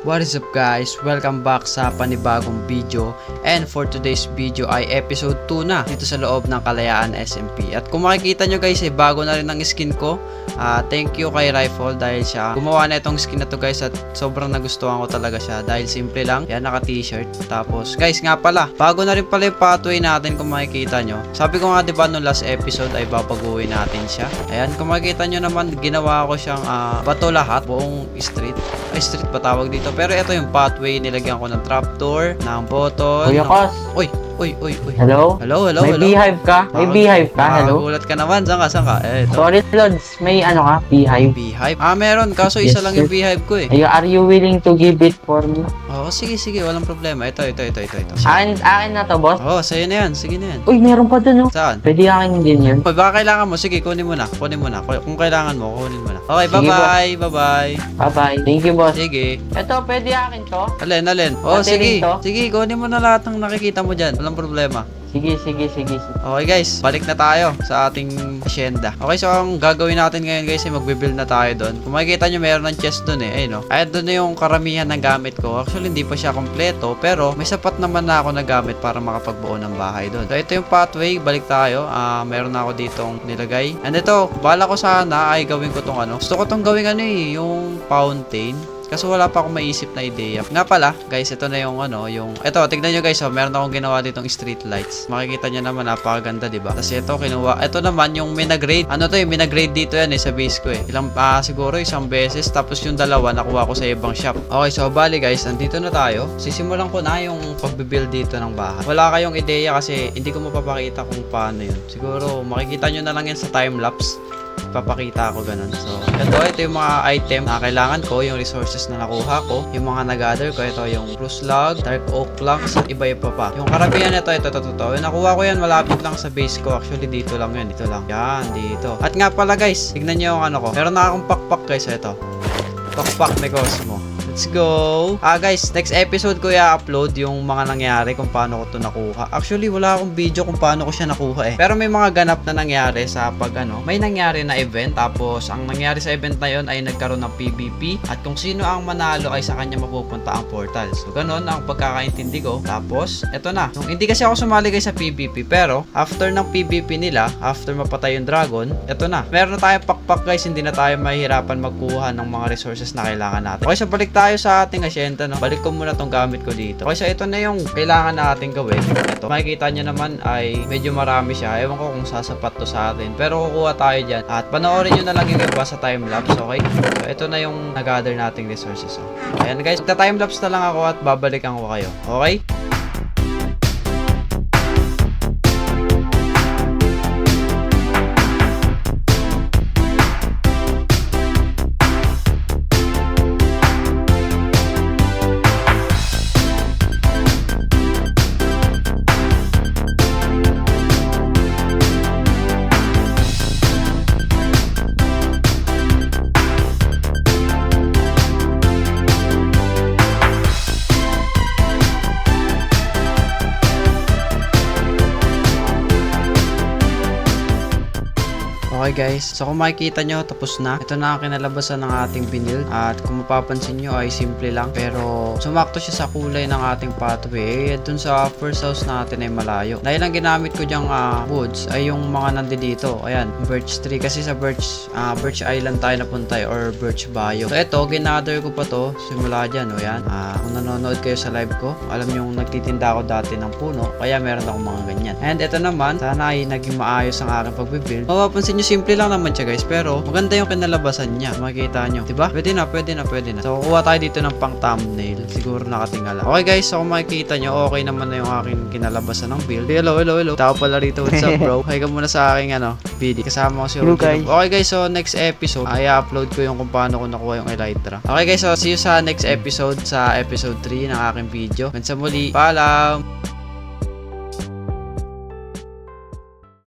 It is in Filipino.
What is up guys? Welcome back sa panibagong video. And for today's video ay episode 2 na dito sa loob ng Kalayaan SMP. At kung makikita nyo guys ay bago na rin ang skin ko. Thank you kay Rifle dahil siya gumawa na itong skin na to guys at sobrang nagustuhan ko talaga siya dahil simple lang. Yan, naka t-shirt. Tapos guys nga pala, bago na rin pala yung pathway natin kung makikita nyo. Sabi ko nga diba nung last episode ay babaguhin natin siya. Ayan, kung makikita nyo naman ginawa ko siyang bato lahat, buong street. Ay, street ba tawag dito? Pero ito yung pathway, nilagyan ko ng trapdoor, ng button. Kuya Kos. Uy. Hello? Hello. May beehive ka? May beehive ka? Hello? Nagulat ka naman. Saan ka? Ito. Sorry, Lods. May ano ka? Beehive? Beehive? Meron. Kaso isa Yes, lang yung sir. beehive ko eh. Are you willing to give it for me? Oo, sige. Walang problema. Ito. Akin na to, boss? Oo, sa'yo na yan. Sige na yan. Uy, meron pa dun, oh. Saan? Pwede akin din yun. Uy, baka kailangan mo. Sige, kunin mo na. Kung kailangan mo, kunin mo na. Okay, Sige, bye-bye. Bye-bye. Thank you, boss. Sige. Ito, pwede akin to? Alin. Oo, Pati sige. rin to? Sige, kunin mo na lahat ng nakikita mo dyan. Walang problema. Sige. Okay guys, balik na tayo sa ating asyenda. Okay, so ang gagawin natin ngayon guys ay magbe-build na tayo doon. Kung makikita nyo meron ng chest doon eh. Ayun, no? Kaya doon na yung karamihan ng gamit ko. Actually hindi pa siya kompleto pero may sapat naman na ako na gamit para makapagbuo ng bahay doon. So ito yung pathway, balik tayo. Meron na ako ditong nilagay. And ito, bala ko sana ay gawin ko tong ano. Gusto ko tong gawin yung fountain. Kaso wala pa akong maisip na ideya. Nga pala, guys, ito na yung ito, tignan nyo guys, meron akong ginawa ditong street lights. Makikita nyo naman, napakaganda, diba? Tapos ito, ito naman yung minagrade. Minagrade dito yan sa base ko eh. Siguro isang beses, tapos yung dalawa, nakuha ko sa ibang shop. Okay, so bali guys, nandito na tayo. Sisimulan ko na yung pagbibuild dito ng bahay. Wala kayong ideya kasi hindi ko mapapakita kung paano yun. Siguro, makikita nyo na lang yan sa timelapse. Papakita ako ganun. So, ito yung mga item na kailangan ko, yung resources na nakuha ko, yung mga nag-gather ko, ito yung spruce log, dark oak planks, at iba pa. Yung karamihan ito. Yung nakuha ko yan, malapit lang sa base ko. Actually, dito lang yan. Yan, dito. At nga pala guys, tignan nyo yung meron na akong pakpak guys, ito. Pakpak ni Cosmo. Let's go! Guys, next episode ko i-upload yung mga nangyari kung paano ko to nakuha. Actually, wala akong video kung paano ko siya nakuha eh. Pero may mga ganap na nangyari sa may nangyari na event. Tapos, ang nangyari sa event na yon ay nagkaroon ng PvP. At kung sino ang manalo ay sa kanya mapupunta ang portal. So, ganun ang pagkakaintindi ko. Tapos, eto na. Hindi kasi ako sumali guys sa PvP. Pero, after ng PvP nila, after mapatay yung dragon, eto na. Meron na tayong pakpak guys. Hindi na tayo mahihirapan magkuha ng mga resources na kailangan natin. Okay, so balik tayo sa ating asyenda, no? Balik ko muna tong gamit ko dito. Okay, so ito na yung kailangan natin gawin. Ito, makikita nyo naman ay medyo marami siya. Ewan ko kung sasapat to sa atin. Pero kukuha tayo dyan. At panoorin nyo na lang yung iba sa timelapse, okay? So ito na yung nag-gather nating resources. Oh. Ayan guys, magta-timelapse na lang ako at babalikan ko kayo. Okay? Okay guys, so kung makikita nyo, tapos na. Ito na ang kinalabasan ng ating build. At kung mapapansin nyo ay simple lang. Pero sumakto siya sa kulay ng ating pathway. At dun sa first house natin ay malayo. Dahil ang ginamit ko dyang woods ay yung mga nandito. Ayan, birch tree. Kasi sa birch island tayo napunta or birch bio. So ito, ginather ko pa to simula dyan. O yan, kung nanonood kayo sa live ko, alam nyo nagtitinda ako dati ng puno. Kaya meron akong mga ganyan. And ito naman, sana ay naging maayos ang aking pagbibuild. Mapapansin nyo, simple lang naman siya guys, pero maganda yung kinalabasan niya. Makikita nyo, diba? Pwede na. So, kukuha tayo dito ng pang thumbnail. Siguro nakatingala. Okay guys, so kung makikita nyo, okay naman na yung aking kinalabasan ng build. Hello. Tao pala rito. What's up bro? Hi ka muna sa aking video. Kasama ko si Rudy. Okay guys, so next episode, ay upload ko yung kung paano ko nakuha yung elytra. Okay guys, so see you sa next episode, sa episode 3 ng aking video. Hanggang sa muli, paalam!